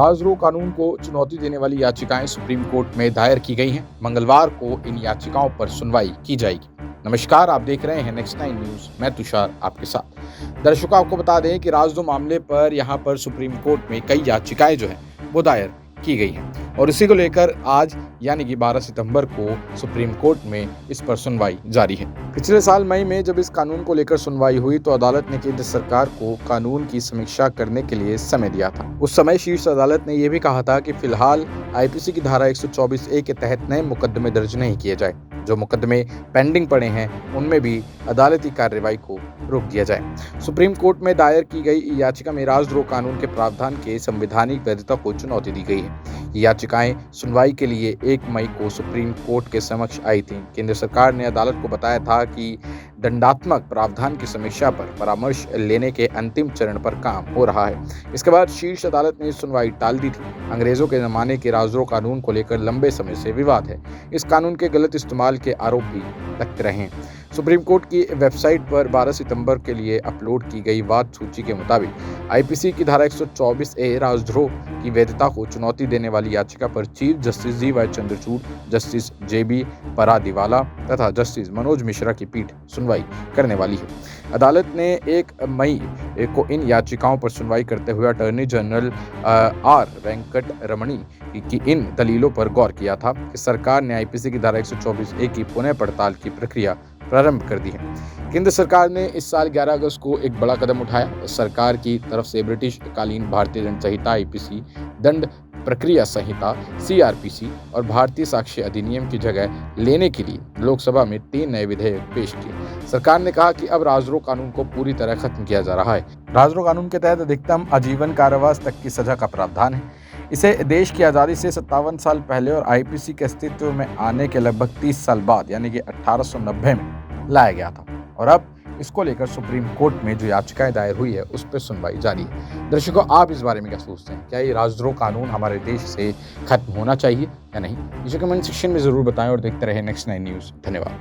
राजद्रोह कानून को चुनौती देने वाली याचिकाएं सुप्रीम कोर्ट में दायर की गई हैं। मंगलवार को इन याचिकाओं पर सुनवाई की जाएगी। नमस्कार, आप देख रहे हैं नेक्स्ट 9 न्यूज। मैं तुषार आपके साथ। दर्शकों, आपको बता दें कि राजद्रोह मामले पर यहां पर सुप्रीम कोर्ट में कई याचिकाएं जो हैं वो दायर की गई हैं और इसी को लेकर आज यानी कि 12 सितंबर को सुप्रीम कोर्ट में इस पर सुनवाई जारी है। पिछले साल मई में जब इस कानून को लेकर सुनवाई हुई तो अदालत ने केंद्र सरकार को कानून की समीक्षा करने के लिए समय दिया था। उस समय शीर्ष अदालत ने यह भी कहा था कि फिलहाल आईपीसी की धारा 124A के तहत नए मुकदमे दर्ज नहीं किए जाए। जो मुकदमे पेंडिंग पड़े हैं उनमें भी अदालती कार्रवाई को रोक दिया जाए। सुप्रीम कोर्ट में दायर की गई याचिका में राजद्रोह कानून के प्रावधान के संवैधानिक वैधता को चुनौती दी गई है। ये याचिकाएं सुनवाई के लिए 1 मई को सुप्रीम कोर्ट के समक्ष आई थीं। केंद्र सरकार ने अदालत को बताया था कि दंडात्मक प्रावधान की समीक्षा पर परामर्श लेने के अंतिम चरण पर काम हो रहा है। इसके बाद शीर्ष अदालत ने सुनवाई टाल दी थी। अंग्रेजों के जमाने के राजद्रोह कानून को लेकर लंबे समय से विवाद है। इस कानून के गलत इस्तेमाल के आरोप भी लगते रहे। सुप्रीम कोर्ट की वेबसाइट पर 12 सितंबर के लिए अपलोड की गई वाद सूची के मुताबिक आईपीसी की धारा 124A राजद्रोह की वैधता को चुनौती देने वाली याचिका पर chief justice DY Chandrachud, justice JB परादीवाला तथा जस्टिस मनोज मिश्रा की पीठ सुनवाई करने वाली है। अदालत ने 1 मई को इन याचिकाओं पर सुनवाई करते हुए अटॉर्नी जनरल R वेंकट रमणी की इन दलीलों पर गौर किया था कि सरकार ने आईपीसी की धारा 124A की पुनः पड़ताल की प्रक्रिया प्रारंभ कर दी है। केंद्र सरकार ने इस साल 11 अगस्त को एक बड़ा कदम उठाया। सरकार की तरफ से ब्रिटिश कालीन भारतीय दंड संहिता आईपीसी, दंड प्रक्रिया संहिता CRPC और भारतीय साक्ष्य अधिनियम की जगह लेने के लिए लोकसभा में 3 नए विधेयक पेश किए। सरकार ने कहा कि अब राजद्रोह कानून को पूरी तरह खत्म किया जा रहा है। राजद्रोह कानून के तहत अधिकतम आजीवन कारावास तक की सजा का प्रावधान है। इसे देश की आज़ादी से 57 साल पहले और आईपीसी के अस्तित्व में आने के लगभग 30 साल बाद यानी कि 1890 में लाया गया था और अब इसको लेकर सुप्रीम कोर्ट में जो याचिकाएं दायर हुई है उस पर सुनवाई जारी है। दर्शकों, आप इस बारे में क्या सोचते हैं? क्या ये राजद्रोह कानून हमारे देश से खत्म होना चाहिए या नहीं? इसे कमेंट सेक्शन में जरूर बताएं और देखते रहे नेक्स्ट 9 न्यूज़। धन्यवाद।